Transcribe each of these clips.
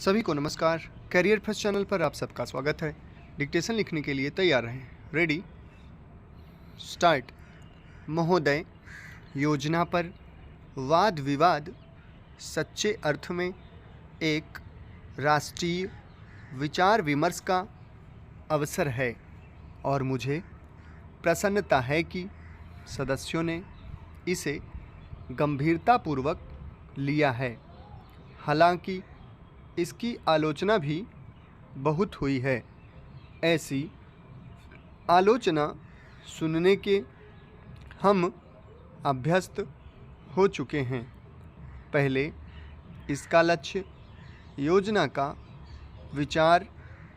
सभी को नमस्कार। करियर फर्स्ट चैनल पर आप सबका स्वागत है। डिक्टेशन लिखने के लिए तैयार रहें। Ready start. महोदय, योजना पर वाद विवाद सच्चे अर्थ में एक राष्ट्रीय विचार विमर्श का अवसर है और मुझे प्रसन्नता है कि सदस्यों ने इसे गंभीरतापूर्वक लिया है। हालांकि इसकी आलोचना भी बहुत हुई है। ऐसी आलोचना सुनने के हम अभ्यस्त हो चुके हैं। पहले इसका लक्ष्य योजना का विचार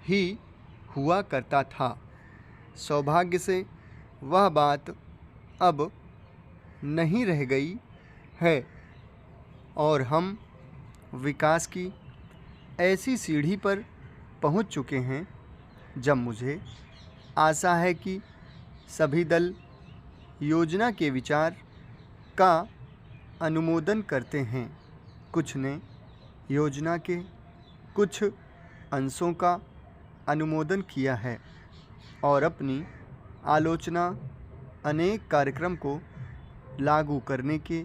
ही हुआ करता था। सौभाग्य से वह बात अब नहीं रह गई है और हम विकास की ऐसी सीढ़ी पर पहुंच चुके हैं जब मुझे आशा है कि सभी दल योजना के विचार का अनुमोदन करते हैं। कुछ ने योजना के कुछ अंशों का अनुमोदन किया है और अपनी आलोचना अनेक कार्यक्रम को लागू करने के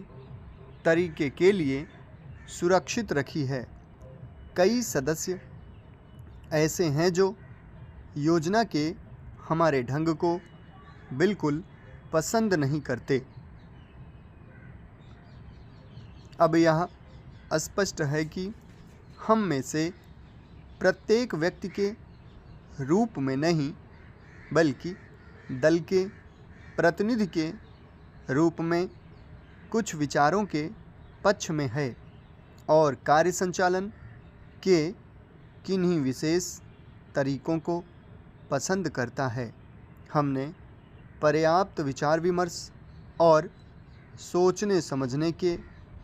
तरीके के लिए सुरक्षित रखी है। कई सदस्य ऐसे हैं जो योजना के हमारे ढंग को बिल्कुल पसंद नहीं करते। अब यह स्पष्ट है कि हम में से प्रत्येक व्यक्ति के रूप में नहीं बल्कि दल के प्रतिनिधि के रूप में कुछ विचारों के पक्ष में है और कार्य संचालन के किन्हीं विशेष तरीकों को पसंद करता है। हमने पर्याप्त विचार विमर्श और सोचने समझने के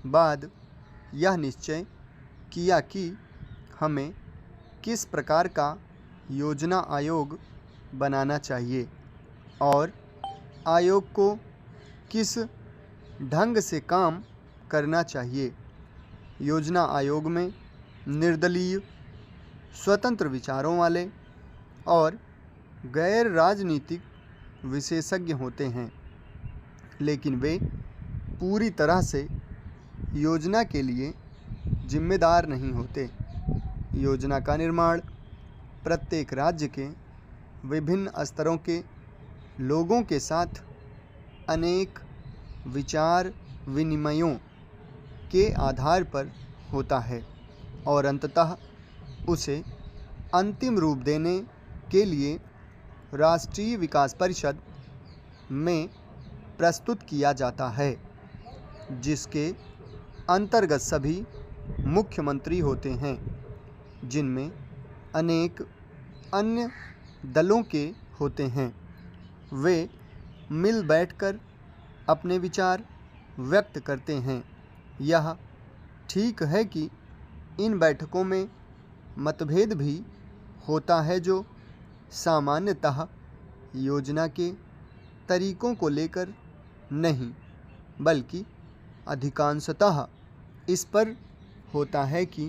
बाद यह निश्चय किया कि हमें किस प्रकार का योजना आयोग बनाना चाहिए और आयोग को किस ढंग से काम करना चाहिए। योजना आयोग में निर्दलीय, स्वतंत्र विचारों वाले और गैर राजनीतिक विशेषज्ञ होते हैं, लेकिन वे पूरी तरह से योजना के लिए जिम्मेदार नहीं होते। योजना का निर्माण प्रत्येक राज्य के विभिन्न स्तरों के लोगों के साथ अनेक विचार विनिमयों के आधार पर होता है और अंततः उसे अंतिम रूप देने के लिए राष्ट्रीय विकास परिषद में प्रस्तुत किया जाता है, जिसके अंतर्गत सभी मुख्यमंत्री होते हैं, जिनमें अनेक अन्य दलों के होते हैं। वे मिल बैठकर अपने विचार व्यक्त करते हैं। यह ठीक है कि इन बैठकों में मतभेद भी होता है, जो सामान्यतः योजना के तरीकों को लेकर नहीं बल्कि अधिकांशतः इस पर होता है कि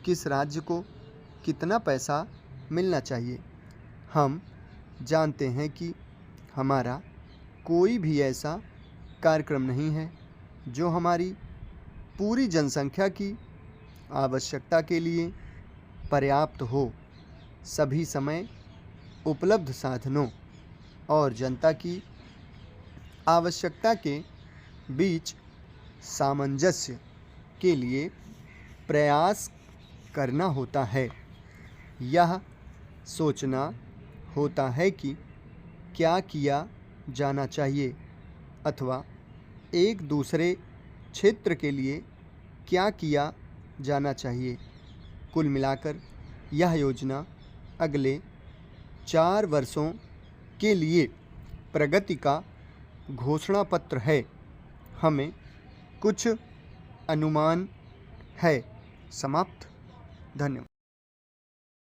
किस राज्य को कितना पैसा मिलना चाहिए। हम जानते हैं कि हमारा कोई भी ऐसा कार्यक्रम नहीं है जो हमारी पूरी जनसंख्या की आवश्यकता के लिए पर्याप्त हो। सभी समय उपलब्ध साधनों और जनता की आवश्यकता के बीच सामंजस्य के लिए प्रयास करना होता है। यह सोचना होता है कि क्या किया जाना चाहिए अथवा एक दूसरे क्षेत्र के लिए क्या किया जाना चाहिए। कुल मिलाकर यह योजना अगले 4 वर्षों के लिए प्रगति का घोषणा पत्र है। हमें कुछ अनुमान है। समाप्त। धन्यवाद।